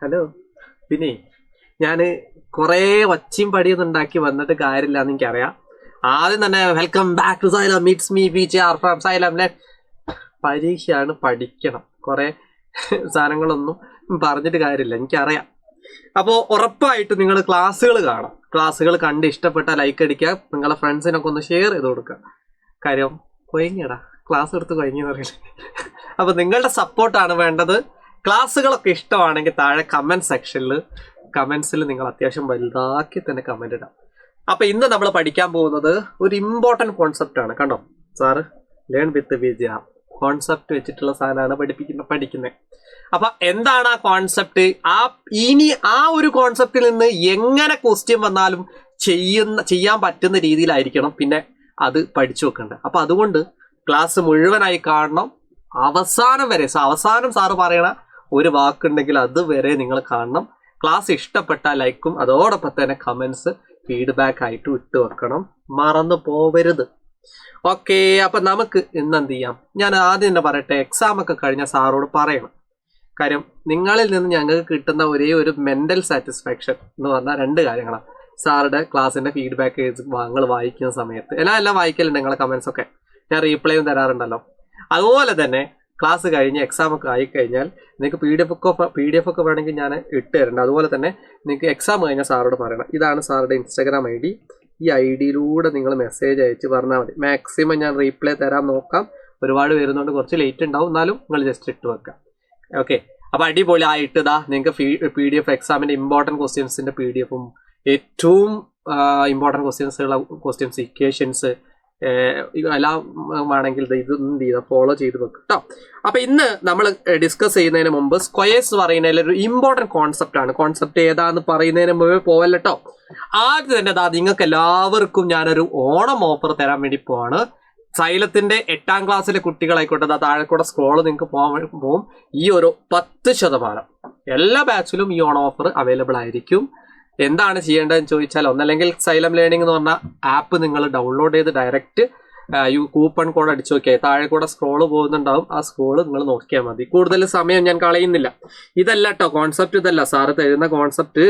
Hello. പിന്നെ ഞാൻ കുറേ ഒച്ചയും പടിയൊന്നും ഉണ്ടാക്കി വന്നിട്ട് കാര്യമില്ല എന്ന് എനിക്കറിയാം. ആദ്യം തന്നെ welcome back to Xylem, meets me PJR from Xylem. പരീക്ഷയാണ്, പഠിക്കണം. കുറേ സാധനങ്ങളൊന്നും പറഞ്ഞിട്ട് കാര്യമില്ല, എനിക്കറിയാം. അപ്പോൾ ഉറപ്പായിട്ട് നിങ്ങൾ ക്ലാസ്സുകൾ കാണാം. ക്ലാസ്സുകൾ കണ്ട് ഇഷ്ടപ്പെട്ട ലൈക്ക് അടിക്കുക, നിങ്ങളെ ഫ്രണ്ട്സിനൊക്കെ ഒന്ന് ഷെയർ ചെയ്ത് കൊടുക്കുക. കാര്യം കൊയങ്ങിയടാ, ക്ലാസ് എടുത്ത് കൊയങ്ങിയെന്ന് പറയുന്നത്. അപ്പോൾ നിങ്ങളുടെ സപ്പോർട്ടാണ് വേണ്ടത്. ക്ലാസ്സുകളൊക്കെ ഇഷ്ടമാണെങ്കിൽ താഴെ കമൻസിൽ നിങ്ങൾ അത്യാവശ്യം വലുതാക്കി തന്നെ കമന്റ് ഇടാം. അപ്പൊ ഇന്ന് നമ്മൾ പഠിക്കാൻ പോകുന്നത് ഒരു ഇമ്പോർട്ടൻറ്റ് കോൺസെപ്റ്റ് ആണ്. കണ്ടോ sir, learn with PJR concept വെച്ചിട്ടുള്ള സാധനമാണ് പഠിക്കുന്നത്. അപ്പൊ എന്താണ് ആ കോൺസെപ്റ്റ്? ഇനി ആ ഒരു കോൺസെപ്റ്റിൽ നിന്ന് എങ്ങനെ ക്വസ്റ്റ്യൻ വന്നാലും ചെയ്യാൻ പറ്റുന്ന രീതിയിലായിരിക്കണം പിന്നെ അത് പഠിച്ചു വെക്കേണ്ടത്. അപ്പൊ അതുകൊണ്ട് ക്ലാസ് മുഴുവനായി കാണണം, അവസാനം വരെ. അവസാനം സാറ് പറയണ ഒരു വാക്കുണ്ടെങ്കിൽ അത് വരെ നിങ്ങൾ കാണണം. ക്ലാസ് ഇഷ്ടപ്പെട്ട ലൈക്കും അതോടൊപ്പം തന്നെ കമന്റ്സ് ഫീഡ്ബാക്ക് ആയിട്ട് ഇട്ട് വെക്കണം, മറന്നു പോവരുത്. ഓക്കെ, അപ്പൊ നമുക്ക് ഇന്ന് എന്ത് ചെയ്യാം? ഞാൻ ആദ്യം തന്നെ പറയട്ടെ, എക്സാം ഒക്കെ കഴിഞ്ഞ സാറോട് പറയണം. കാര്യം നിങ്ങളിൽ നിന്ന് ഞങ്ങൾക്ക് കിട്ടുന്ന ഒരേ ഒരു മെന്റൽ സാറ്റിസ്ഫാക്ഷൻ എന്ന് പറഞ്ഞാൽ 2 കാര്യങ്ങളാണ്. സാറുടെ ക്ലാസ്സിന്റെ ഫീഡ്ബാക്ക് ഞങ്ങൾ വായിക്കുന്ന സമയത്ത് എല്ലാം വായിക്കലുണ്ട്, നിങ്ങളെ കമന്റ്സ് ഒക്കെ ഞാൻ റീപ്ലൈയും തരാറുണ്ടല്ലോ. അതുപോലെ തന്നെ ക്ലാസ് കഴിഞ്ഞ് എക്സാം ഒക്കെ ആയിക്കഴിഞ്ഞാൽ നിങ്ങൾക്ക് PDF ഒക്കെ വേണമെങ്കിൽ ഞാൻ ഇട്ട് തരുന്നുണ്ട്. അതുപോലെ തന്നെ നിങ്ങൾക്ക് എക്സാം കഴിഞ്ഞാൽ സാറോട് പറയണം. ഇതാണ് സാറുടെ Instagram ID. ഈ IDയിലൂടെ നിങ്ങൾ മെസ്സേജ് അയച്ച് പറഞ്ഞാൽ മതി. മാക്സിമം ഞാൻ റീപ്ലൈ തരാൻ നോക്കാം. ഒരുപാട് വരുന്നതുകൊണ്ട് കുറച്ച് ലേറ്റ് ഉണ്ടാവും, എന്നാലും നിങ്ങൾ ജസ്റ്റ് ഇട്ട് വെക്കാം. ഓക്കെ, അപ്പോൾ അടിപൊളി ആയിട്ട് നിങ്ങൾക്ക് PDF എക്സാമിൻ്റെ ഇമ്പോർട്ടൻറ്റ് ക്വസ്റ്റ്യൻസിൻ്റെ PDFും ഏറ്റവും ഇമ്പോർട്ടൻറ്റ് ക്വസ്റ്റ്യൻസ് ഇക്വേഷൻസ് എല്ലാം വേണമെങ്കിൽ ഇതൊന്നും ചെയ്താൽ ഫോളോ ചെയ്ത് വെക്കും കേട്ടോ. അപ്പൊ ഇന്ന് നമ്മൾ ഡിസ്കസ് ചെയ്യുന്നതിന് മുമ്പ് സ്ക്വയേഴ്സ് പറയുന്നതിൽ ഒരു ഇമ്പോർട്ടൻറ്റ് കോൺസെപ്റ്റ് ആണ്. കോൺസെപ്റ്റ് ഏതാന്ന് പറയുന്നതിന് മുമ്പേ പോവല്ലോ കേട്ടോ. ആദ്യം തന്നെ നിങ്ങൾക്ക് എല്ലാവർക്കും ഞാനൊരു ഓണം ഓഫർ തരാൻ വേണ്ടി പോവാണ്. സൈലത്തിന്റെ 8ാം ക്ലാസ്സിലെ കുട്ടികളായിക്കോട്ടെ, താഴെക്കൂടെ സ്ക്രോൾ നിങ്ങൾക്ക് പോകും. ഈ ഒരു 10% എല്ലാ ബാച്ചിലും ഈ ഓണം ഓഫർ അവൈലബിൾ ആയിരിക്കും. എന്താണ് ചെയ്യേണ്ടതെന്ന് ചോദിച്ചാൽ, ഒന്നല്ലെങ്കിൽ സൈലം ലേണിംഗ് എന്ന് പറഞ്ഞ ആപ്പ് നിങ്ങൾ ഡൗൺലോഡ് ചെയ്ത് ഡയറക്റ്റ് കൂപ്പൺ കോഡ് അടിച്ചു നോക്കിയാൽ താഴെ കൂടെ സ്ക്രോള് പോകുന്നുണ്ടാവും. ആ സ്ക്രോള് നിങ്ങൾ നോക്കിയാൽ മതി. കൂടുതൽ സമയം ഞാൻ കളയുന്നില്ല. ഇതല്ല കേട്ടോ കോൺസെപ്റ്റ്, ഇതല്ല സാറ് തരുന്ന കോൺസെപ്റ്റ്.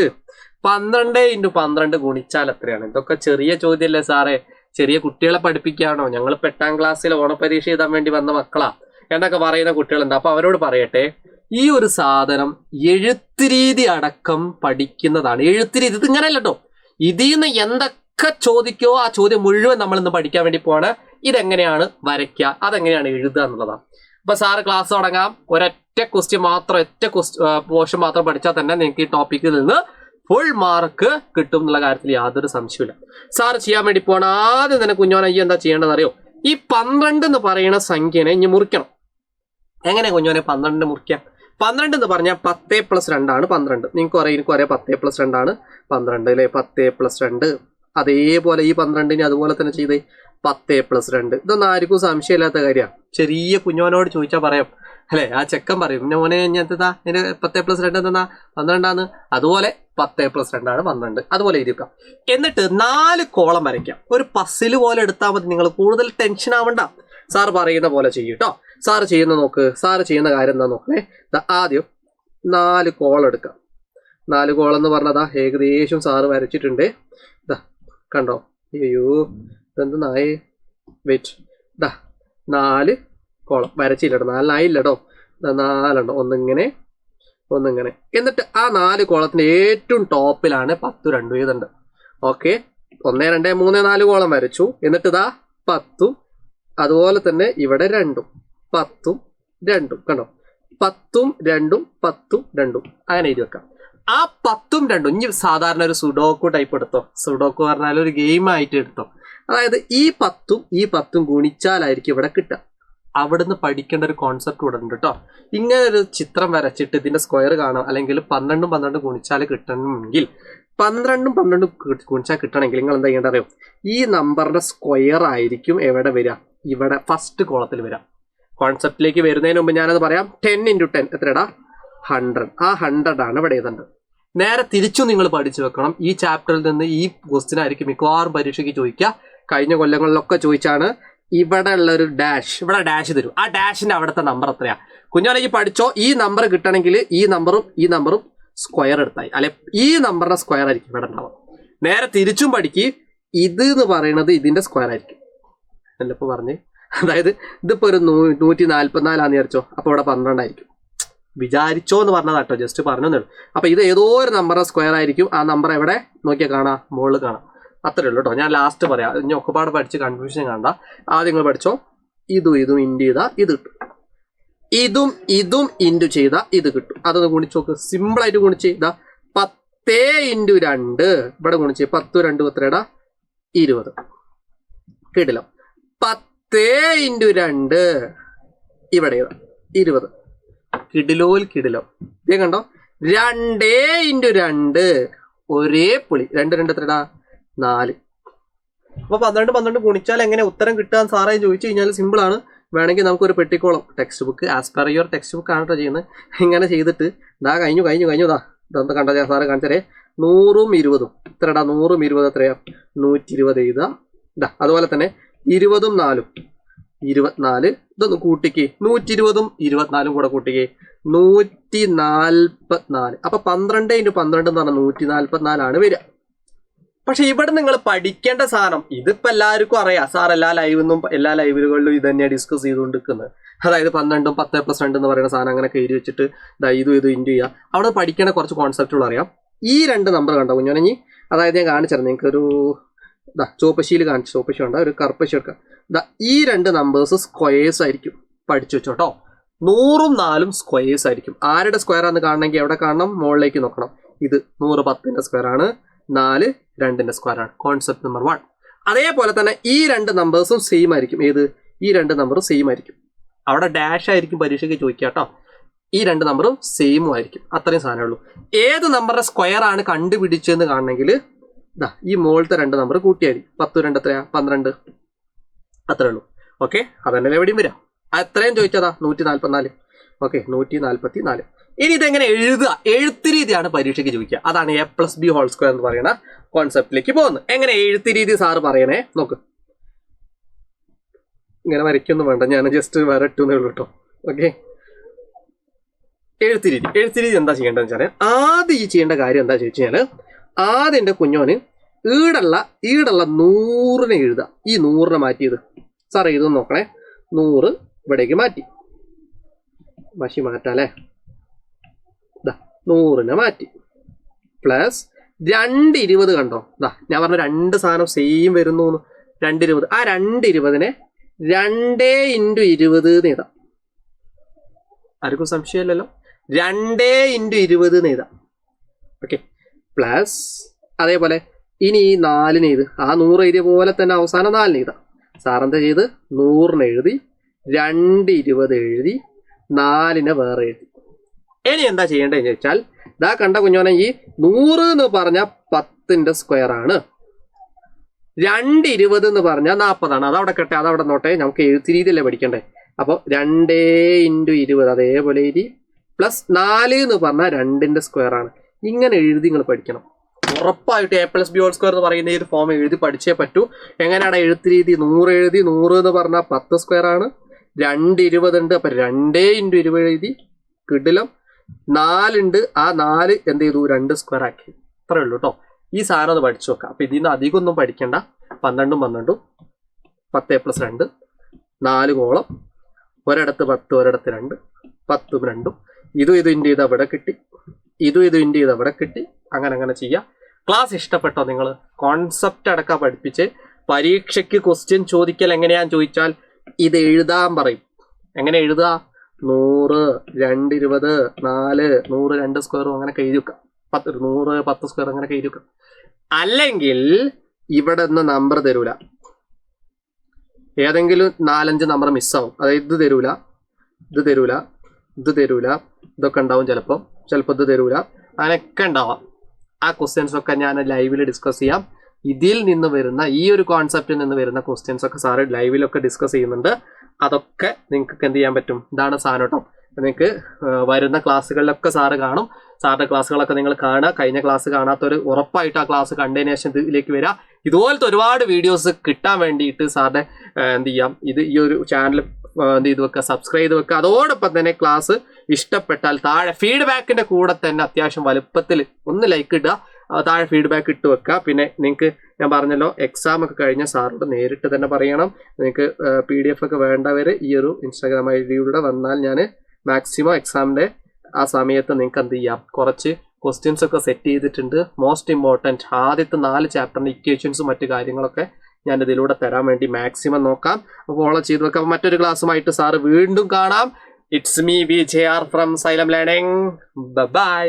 12x12 ഗുണിച്ചാൽ എത്രയാണ്? ഇതൊക്കെ ചെറിയ ചോദ്യമല്ലേ സാറേ? ചെറിയ കുട്ടികളെ പഠിപ്പിക്കുകയാണോ? ഞങ്ങൾ 8ാം ക്ലാസ്സിൽ ഓണപരീക്ഷ എഴുതാൻ വേണ്ടി വന്ന മക്കളാ എന്നൊക്കെ പറയുന്ന കുട്ടികളുണ്ട്. അപ്പൊ അവരോട് പറയട്ടെ, ഈ ഒരു സാധനം എഴുത്ത് രീതി അടക്കം പഠിക്കുന്നതാണ്. എഴുത്ത് രീതി ഇത് ഇങ്ങനെയല്ല കേട്ടോ. ഇതിൽ നിന്ന് എന്തൊക്കെ ചോദിക്കോ ആ ചോദ്യം മുഴുവൻ നമ്മൾ ഇന്ന് പഠിക്കാൻ വേണ്ടി പോവാണ്. ഇതെങ്ങനെയാണ് വരയ്ക്കുക, അതെങ്ങനെയാണ് എഴുതുക എന്നുള്ളതാണ്. അപ്പൊ സാറ് ക്ലാസ് തുടങ്ങാം. ഒരൊറ്റ ക്വസ്റ്റ്യൻ മാത്രം, പോർഷൻ മാത്രം പഠിച്ചാൽ തന്നെ നിങ്ങൾക്ക് ഈ ടോപ്പിക്കിൽ നിന്ന് ഫുൾ മാർക്ക് കിട്ടും എന്നുള്ള കാര്യത്തിൽ യാതൊരു സംശയമില്ല. സാറ് ചെയ്യാൻ വേണ്ടി പോകണം. ആദ്യം തന്നെ കുഞ്ഞോനയ്യ എന്താ ചെയ്യേണ്ടത് അറിയോ? ഈ 12 എന്ന് പറയുന്ന സംഖ്യനെ ഇനി മുറിക്കണം. എങ്ങനെ കുഞ്ഞോനെ 12 മുറിക്കാം? 12 എന്ന് പറഞ്ഞാൽ 10+2 ആണ് 12. നിങ്ങൾക്ക് അറിയാം, എനിക്ക് അറിയാം 10+2 ആണ് 12 അല്ലേ? 10+2. അതേപോലെ ഈ 12നെ അതുപോലെ തന്നെ ചെയ്തേ 10+2. ഇതൊന്നും ആർക്കും സംശയമില്ലാത്ത കാര്യമാണ്. ചെറിയ കുഞ്ഞോനോട് ചോദിച്ചാൽ പറയാം അല്ലേ? ആ ചെക്കൻ പറയും, മോനെ എന്താ ഇതിന് 10+2 എന്താ 12 അതുപോലെ 10+2 ആണ് 12. അതുപോലെ എഴുതിക്കാം. എന്നിട്ട് 4 കോളം വരയ്ക്കാം. ഒരു പസില് പോലെ എടുത്താൽ മതി. നിങ്ങൾ കൂടുതൽ ടെൻഷൻ ആവണ്ട. സാർ പറയുന്ന പോലെ ചെയ്യും കേട്ടോ. സാറ് ചെയ്യുന്ന നോക്ക്. സാറ് ചെയ്യുന്ന കാര്യം എന്താ നോക്കണേ? ആദ്യം 4 കോളം എടുക്കാം. 4 കോളം എന്ന് പറഞ്ഞതാ ഏകദേശം സാറ് വരച്ചിട്ടുണ്ട്. ഇതാ കണ്ടോ? അയ്യോ ഇതെന്ത് നായേ, വെയിറ്റ്. 4 കോളം വരച്ചില്ലട്ടോ. 4 ആയില്ലട്ടോ. 4 ഉണ്ടോ? ഒന്നിങ്ങനെ. എന്നിട്ട് ആ 4 കോളത്തിന്റെ ഏറ്റവും ടോപ്പിലാണ് 10, 2 ഇതുണ്ട്. ഓക്കെ, 1, 2, 3, 4 കോളം വരച്ചു. എന്നിട്ട് ഇതാ 10ഉം അതുപോലെ തന്നെ ഇവിടെ 2ഉം 10ഉം 2ഉം കണ്ടോ? 10ഉം 2ഉം 10ഉം 2ഉം അങ്ങനെ എഴുതി വെക്കാം. ആ 10ഉം 2ഉം ഇനി സാധാരണ ഒരു സുഡോക്കു ടൈപ്പ് എടുത്തോ. സുഡോക്കു പറഞ്ഞാൽ ഒരു ഗെയിം ആയിട്ട് എടുത്തോ. അതായത് ഈ 10ഉം ഗുണിച്ചാലായിരിക്കും ഇവിടെ കിട്ടുക. അവിടുന്ന് പഠിക്കേണ്ട ഒരു കോൺസെപ്റ്റ് ഇവിടെ ഉണ്ട് കേട്ടോ. ഇങ്ങനെ ഒരു ചിത്രം വരച്ചിട്ട് ഇതിന്റെ സ്ക്വയർ കാണാം. അല്ലെങ്കിൽ 12 ഗുണിച്ചാൽ കിട്ടണമെങ്കിൽ 12 ഗുണിച്ചാൽ കിട്ടണമെങ്കിൽ നിങ്ങൾ എന്താ ചെയ്യേണ്ട അറിയോ? ഈ നമ്പറിന്റെ സ്ക്വയർ ആയിരിക്കും എവിടെ വരിക? ഇവിടെ ഫസ്റ്റ് കോളത്തിൽ വരാം. കോൺസെപ്റ്റിലേക്ക് വരുന്നതിന് മുമ്പ് ഞാനത് പറയാം. 10 × 10 എത്രടാ? 100. ആ 100 ആണ് ഇവിടെ എഴുതേണ്ടത്. നേരെ തിരിച്ചു നിങ്ങൾ പഠിച്ചു വെക്കണം. ഈ ചാപ്റ്ററിൽ നിന്ന് ഈ ക്വസ്റ്റ്യൻ ആയിരിക്കും മിക്കവാറും പരീക്ഷയ്ക്ക് ചോദിക്കുക. കഴിഞ്ഞ കൊല്ലങ്ങളിലൊക്കെ ചോദിച്ചാണ്. ഇവിടെ ഉള്ള ഒരു ഡാഷ്, ഇവിടെ ഡാഷ് തരും. ആ ഡാഷിന്റെ അവിടുത്തെ നമ്പർ എത്രയാ? കുഞ്ഞോലേക്ക് പഠിച്ചോ, ഈ നമ്പർ കിട്ടണമെങ്കിൽ ഈ നമ്പറും സ്ക്വയർ എടുത്തായി, അല്ലെ ഈ നമ്പറിന്റെ സ്ക്വയർ ആയിരിക്കും ഇവിടെ ഉണ്ടാവുക. നേരെ തിരിച്ചും പഠിക്ക്, ഇത് എന്ന് പറയുന്നത് ഇതിന്റെ സ്ക്വയർ ആയിരിക്കും. അല്ലപ്പോ പറഞ്ഞ്, അതായത് ഇതിപ്പോ ഒരു 144 വിചാരിച്ചോ, അപ്പൊ ഇവിടെ 12 ആയിരിക്കും. വിചാരിച്ചോ എന്ന് പറഞ്ഞതാട്ടോ, ജസ്റ്റ് പറഞ്ഞു. അപ്പൊ ഇത് ഏതോ ഒരു നമ്പറിന്റെ സ്ക്വയർ ആയിരിക്കും. ആ നമ്പർ എവിടെ നോക്കിയാൽ കാണാം, മുകളിൽ കാണാം. അത്രേ ഉള്ളൂ കേട്ടോ. ഞാൻ ലാസ്റ്റ് പറയാം, ഇനി ഒക്കെപ്പാട് പഠിച്ച് കൺഫ്യൂഷൻ കണ്ട. ആദ്യം നിങ്ങൾ പഠിച്ചോ, ഇതും ഇൻറ്റു ചെയ്താൽ ഇത് കിട്ടും, ഇതും ഇൻറ്റു ചെയ്താൽ ഇത് കിട്ടും. അതൊന്ന് ഗുണിച്ച് നോക്ക്, സിമ്പിൾ ആയിട്ട് ഗുണിച്ച് ചെയ്താ 10 × 2 ഇവിടെ ഗുണിച്ച് 10 2 എത്രടാ 20 കിടിലോ. 10 × 2 ഇവിടെ 20 കിടിലോ. ഇതേ കണ്ടോ, 2 × 2 ഒരേ പുളി, 2 2 എത്രടാ 4. അപ്പൊ 12 ഗുണിച്ചാൽ എങ്ങനെ ഉത്തരം കിട്ടാൻ സാറേ ചോദിച്ചു കഴിഞ്ഞാൽ സിമ്പിൾ ആണ്. വേണമെങ്കിൽ നമുക്കൊരു പെട്ടിക്കോളം textbook, as per your textbook ആണ് കേട്ടോ ചെയ്യുന്നത്. ഇങ്ങനെ ചെയ്തിട്ട് ഇതാ കഴിഞ്ഞു ഇതൊന്ന് കണ്ടാ ഞാൻ സാറ് കാണിച്ചാലേ 100 ഉം 20 ഇത്രടാ 100 ഉം 20 എത്രയാ 120 എഴുതാ. അതുപോലെ തന്നെ 20 ഉം 4 24, ഇതൊന്ന് കൂട്ടിക്ക് 120 ഉം 24 കൂടെ കൂട്ടിക്ക് 144. അപ്പൊ 12 × 12 എന്ന് പറഞ്ഞാൽ 144 വരിക. പക്ഷെ ഇവിടെ നിങ്ങൾ പഠിക്കേണ്ട സാധനം, ഇതിപ്പോ എല്ലാവർക്കും അറിയാം, സാർ എല്ലാ ലൈവുകളിലും ഇത് തന്നെയാണ് ഡിസ്കസ് ചെയ്തുകൊണ്ടിരിക്കുന്നത്. അതായത് 12 10 + 2 എന്ന് പറയുന്ന സാധനം അങ്ങനെ കയറി വെച്ചിട്ട് ഇത് ഇൻറ്റു ചെയ്യുക. അവിടെ പഠിക്കേണ്ട കുറച്ച് കോൺസെപ്റ്റുകൾ അറിയാം. ഈ 2 നമ്പർ കണ്ടോ കുഞ്ഞോനഞ്ഞി, അതായത് ഞാൻ കാണിച്ചിരുന്നു നിങ്ങൾക്കൊരു ചോപ്പശിയിൽ കാണിച്ചു, ചോപ്പശി വേണ്ട ഒരു കറുപ്പശി എടുക്കാം. ഈ 2 നമ്പേഴ്സ് സ്ക്വയേഴ്സ് ആയിരിക്കും, പഠിച്ചു വെച്ചോട്ടോ. 100 ഉം 4 ഉം സ്ക്വയേഴ്സ് ആയിരിക്കും. ആരുടെ സ്ക്വയർ ആണെന്ന് കാണണമെങ്കിൽ എവിടെ കാണണം, മുകളിലേക്ക് നോക്കണം. ഇത് 100 10ന്റെ സ്ക്വയർ ആണ്, 4 2ന്റെ സ്ക്വയർ ആണ്. Concept number 1. അതേപോലെ തന്നെ ഈ 2 നമ്പേഴ്സും സെയിം ആയിരിക്കും. ഈ 2 നമ്പറും സെയിം ആയിരിക്കും. അവിടെ ഡാഷ് ആയിരിക്കും പരീക്ഷയ്ക്ക് ചോദിക്കുക കേട്ടോ. ഈ 2 നമ്പറും സെയിമും ആയിരിക്കും. അത്രയും സാധനമേ ഉള്ളൂ. ഏത് നമ്പറിന്റെ സ്ക്വയർ ആണ് കണ്ടുപിടിച്ചതെന്ന് കാണണമെങ്കിൽ ഈ മുകളിലത്തെ 2 നമ്പർ കൂട്ടിയായിരിക്കും. 10 2 എത്രയാ 12, അത്രേ ഉള്ളൂ. ഓക്കെ, അതന്നെ എവിടെയും വരാം. അത്രയും ചോദിച്ചതാ 144. ഓക്കെ, 144. ഇനി ഇതെങ്ങനെ എഴുതുക, എഴുത്ത് രീതിയാണ് പരീക്ഷയ്ക്ക് ചോദിക്കുക. അതാണ് A+B² എന്ന് പറയുന്ന കോൺസെപ്റ്റിലേക്ക് പോകുന്നത്. എങ്ങനെ എഴുത്ത് രീതി സാറ് പറയണേ നോക്ക്. ഇങ്ങനെ വരയ്ക്കൊന്നും വേണ്ട, ഞാൻ ജസ്റ്റ് വരട്ടുന്നേ ഉള്ളൂ കേട്ടോ. ഓക്കെ, എഴുത്ത് രീതി എന്താ ചെയ്യേണ്ടതെന്ന് വെച്ചാൽ, ആദ്യം ഈ ചെയ്യേണ്ട കാര്യം എന്താ ചോദിച്ചു കഴിഞ്ഞാൽ, ആദ്യം എൻ്റെ കുഞ്ഞോന് ഈടുള്ള 100നെ എഴുതുക. ഈ 100നെ മാറ്റിയത് സാറേ ഇതൊന്ന് നോക്കണേ. 100 ഇവിടേക്ക് മാറ്റി, മഷി മാറ്റാല്ലേ. 100നെ മാറ്റി പ്ലസ് 2 20 കണ്ടോ. ഞാൻ പറഞ്ഞ 2 സാധനം സെയിം വരുന്നു. 2 20. ആ 2 20നെ 2 × 20 എഴുതാം. ആർക്കും സംശയമില്ലല്ലോ. 2 × 20 എഴുതാം. ഓക്കെ, പ്ലസ് അതേപോലെ ഇനി ഈ 4നെ എഴുതി, ആ 100 എഴുതിയ പോലെ തന്നെ അവസാനം 4നെ എഴുതാം. സാറെന്താ ചെയ്ത് 100നെ എഴുതി, 2 20 എഴുതി, 4നെ വേറെ എഴുതി. ഇനി എന്താ ചെയ്യേണ്ടതെന്ന് ചോദിച്ചാൽ, കണ്ട കുഞ്ഞോനെ, ഈ 100 എന്ന് പറഞ്ഞാൽ 10ന്റെ സ്ക്വയർ ആണ്. 2 20 എന്ന് പറഞ്ഞാൽ 40 ആണ്. അതവിടെ കട്ടെ, അതവിടെ നോട്ടെ. നമുക്ക് എഴുത്ത് രീതിയല്ലേ പഠിക്കണ്ടേ. അപ്പോൾ 2 × 20 അതേപോലെ എഴുതി, പ്ലസ് 4 എന്ന് പറഞ്ഞാൽ 2ന്റെ സ്ക്വയർ ആണ്. ഇങ്ങനെ എഴുതി നിങ്ങൾ പഠിക്കണം. ഉറപ്പായിട്ട് A+B² എന്ന് പറയുന്ന ഈ ഒരു ഫോം എഴുതി പഠിച്ചേ പറ്റൂ. എങ്ങനെയാണ് എഴുത്ത് രീതി? 100 എഴുതി, 100 എന്ന് പറഞ്ഞാൽ 10 സ്ക്വയർ ആണ്. 2 20 ഉണ്ട്, അപ്പൊ 2 × 20 എഴുതി, കിടിലം. 4 ഉണ്ട്, ആ 4 എന്ത് ചെയ്തു 2 സ്ക്വയർ ആക്കി. അത്രേ ഉള്ളൂ കേട്ടോ. ഈ സാധനം ഒന്ന് പഠിച്ചു നോക്കാം. അപ്പൊ ഇതിന് അധികം ഒന്നും പഠിക്കണ്ട. 12 12 10 + 2 4 കോളം, ഒരിടത്ത് 10 ഒരിടത്ത് 2 10 2 ഇതും ഇൻറ്റു ചെയ്ത് അവിടെ കിട്ടി, ഇതും ഇൻറ്റു ചെയ്ത് അവിടെ കിട്ടി. അങ്ങനെ ചെയ്യാം. ക്ലാസ് ഇഷ്ടപ്പെട്ടോ? നിങ്ങൾ കോൺസെപ്റ്റ് അടക്കം പഠിപ്പിച്ച് പരീക്ഷയ്ക്ക് ക്വസ്റ്റ്യൻ ചോദിക്കൽ എങ്ങനെയാന്ന് ചോദിച്ചാൽ ഇത് എഴുതാൻ പറയും. എങ്ങനെ എഴുതുക? 100 2 20 4 100 2 സ്ക്വയറും അങ്ങനെ എഴുതി വെക്കാം. 100 10 സ്ക്വയർ അങ്ങനെ എഴുതി വെക്കാം. അല്ലെങ്കിൽ ഇവിടെ നിന്ന് നമ്പർ തരൂല, ഏതെങ്കിലും 4-5 നമ്പർ മിസ്സാവും. അതായത് ഇത് തരൂല, ഇത് തരൂല, ഇത് തരൂല, ഇതൊക്കെ ഉണ്ടാവും. ചിലപ്പോൾ ഇത് തരൂല, അങ്ങനെയൊക്കെ ഉണ്ടാവാം. ആ ക്വസ്റ്റ്യൻസ് ഒക്കെ ഞാൻ ലൈവിൽ ഡിസ്കസ് ചെയ്യാം. ഇതിൽ നിന്ന് വരുന്ന ഈ ഒരു കോൺസെപ്റ്റിൽ നിന്ന് വരുന്ന ക്വസ്റ്റ്യൻസ് ഒക്കെ സാറ് ലൈവിലൊക്കെ ഡിസ്കസ് ചെയ്യുന്നുണ്ട്. അതൊക്കെ നിങ്ങൾക്ക് എന്ത് ചെയ്യാൻ പറ്റും? ഇതാണ് സാധനം കേട്ടോ. നിങ്ങൾക്ക് വരുന്ന ക്ലാസ്സുകളിലൊക്കെ സാറ് കാണും. സാറിൻ്റെ ക്ലാസ്സുകളൊക്കെ നിങ്ങൾ കാണുക. കഴിഞ്ഞ ക്ലാസ് കാണാത്തവർ ഉറപ്പായിട്ട് ആ ക്ലാസ് കണ്ടതിന് ശേഷം ഇതിലേക്ക് വരിക. ഇതുപോലത്തെ ഒരുപാട് വീഡിയോസ് കിട്ടാൻ വേണ്ടിയിട്ട് സാറിനെ എന്ത് ചെയ്യാം, ഈ ഒരു ചാനൽ എന്ത് ചെയ്ത് വെക്കുക, സബ്സ്ക്രൈബ് ചെയ്ത് വെക്കുക. അതോടൊപ്പം തന്നെ ക്ലാസ് ഇഷ്ടപ്പെട്ടാൽ താഴെ ഫീഡ്ബാക്കിൻ്റെ കൂടെ തന്നെ അത്യാവശ്യം വലുപ്പത്തിൽ ഒന്ന് ലൈക്ക് ഇടുക, താഴെ ഫീഡ്ബാക്ക് ഇട്ട് വെക്കുക. പിന്നെ നിങ്ങൾക്ക് ഞാൻ പറഞ്ഞല്ലോ എക്സാം ഒക്കെ കഴിഞ്ഞ സാറോട് നേരിട്ട് തന്നെ പറയണം. നിങ്ങൾക്ക് PDF ഒക്കെ വേണ്ടവർ ഈ ഒരു ഇൻസ്റ്റാഗ്രാം ID വന്നാൽ ഞാൻ മാക്സിമം എക്സാമിൻ്റെ ആ സമയത്ത് നിങ്ങൾക്ക് എന്ത് ചെയ്യാം, കുറച്ച് ക്വസ്റ്റ്യൻസ് ഒക്കെ സെറ്റ് ചെയ്തിട്ടുണ്ട്. മോസ്റ്റ് ഇമ്പോർട്ടൻറ്റ് ആദ്യത്തെ 4 ചാപ്റ്ററിൻ്റെ ഇക്വേഷൻസും മറ്റു കാര്യങ്ങളൊക്കെ ഞാൻ ഇതിലൂടെ തരാൻ വേണ്ടി മാക്സിമം നോക്കാം. ഫോളോ ചെയ്ത് വെക്കാം. മറ്റൊരു ക്ലാസ്സുമായിട്ട് സാറ് വീണ്ടും കാണാം. It's me VJR from Xylem learning. By.